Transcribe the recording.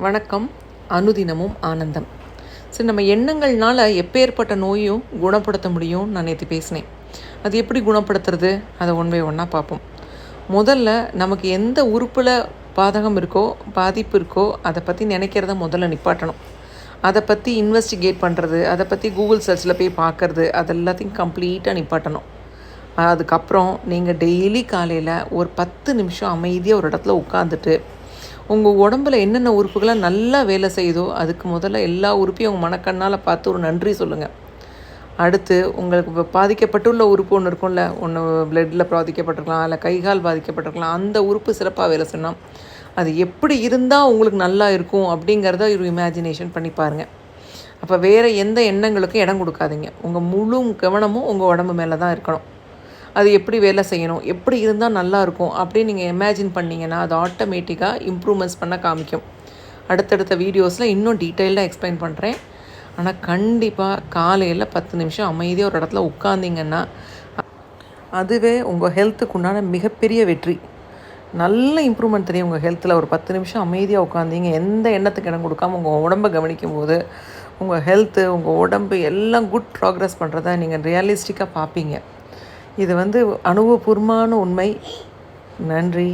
வணக்கம். அனுதினமும் ஆனந்தம். சரி, நம்ம எண்ணங்கள்னால எப்பேற்பட்ட நோயும் குணப்படுத்த முடியும் நான் நேற்று பேசினேன். அது எப்படி குணப்படுத்துறது, அதை ஒன் பை ஒன்னாக பார்ப்போம். முதல்ல நமக்கு எந்த உறுப்பில் பாதகம் இருக்கோ, பாதிப்பு இருக்கோ, அதை பற்றி நினைக்கிறத முதல்ல நிப்பாட்டணும். அதை பற்றி இன்வெஸ்டிகேட் பண்ணுறது, அதை பற்றி கூகுள் சர்ச்சில் போய் பார்க்குறது, அது எல்லாத்தையும் கம்ப்ளீட்டாக நிப்பாட்டணும். அதுக்கப்புறம் நீங்கள் டெய்லி காலையில் ஒரு 10 நிமிஷம் அமைதியாக ஒரு இடத்துல உட்காந்துட்டு உங்கள் உடம்புல என்னென்ன உறுப்புகளாக நல்லா வேலை செய்யுதோ அதுக்கு முதல்ல எல்லா உறுப்பையும் உங்கள் மனக்கண்ணால் பார்த்து ஒரு நன்றி சொல்லுங்கள். அடுத்து உங்களுக்கு இப்போ பாதிக்கப்பட்டுள்ள உறுப்பு ஒன்று இருக்கும்ல, ஒன்று பிளட்டில் பாதிக்கப்பட்டிருக்கலாம், இல்லை கைகால் பாதிக்கப்பட்டிருக்கலாம். அந்த உறுப்பு சிறப்பாக வேலை சொன்னால் அது எப்படி இருந்தால் உங்களுக்கு நல்லா இருக்கும் அப்படிங்கிறத ஒரு இமேஜினேஷன் பண்ணி பாருங்கள். அப்போ வேறு எந்த எண்ணங்களுக்கும் இடம் கொடுக்காதீங்க. உங்கள் முழு கவனமும் உங்கள் உடம்பு மேலே தான் இருக்கணும். அது எப்படி வேலை செய்யணும், எப்படி இருந்தால் நல்லாயிருக்கும் அப்படின்னு நீங்கள் இமேஜின் பண்ணிங்கன்னா அது ஆட்டோமேட்டிக்காக இம்ப்ரூவ்மெண்ட்ஸ் பண்ண காமிக்கும். அடுத்தடுத்த வீடியோஸில் இன்னும் டீட்டெயில்டாக எக்ஸ்பிளைன் பண்ணுறேன். ஆனால் கண்டிப்பாக காலையில் 10 நிமிஷம் அமைதியாக ஒரு இடத்துல உட்காந்திங்கன்னா அதுவே உங்கள் ஹெல்த்துக்கு உண்டான மிகப்பெரிய வெற்றி. நல்ல இம்ப்ரூவ்மெண்ட் தெரியும் உங்கள் ஹெல்த்தில். ஒரு 10 நிமிஷம் அமைதியாக உட்காந்திங்க, எந்த எண்ணத்துக்கு இடம் கொடுக்காமல் உங்கள் உடம்பை கவனிக்கும் போது உங்கள் ஹெல்த்து, உங்கள் உடம்பு எல்லாம் குட் ப்ராக்ரஸ் பண்ணுறத நீங்கள் ரியலிஸ்டிக்காக பார்ப்பீங்க. இது அனுபவபூர்வமான உண்மை. நன்றி.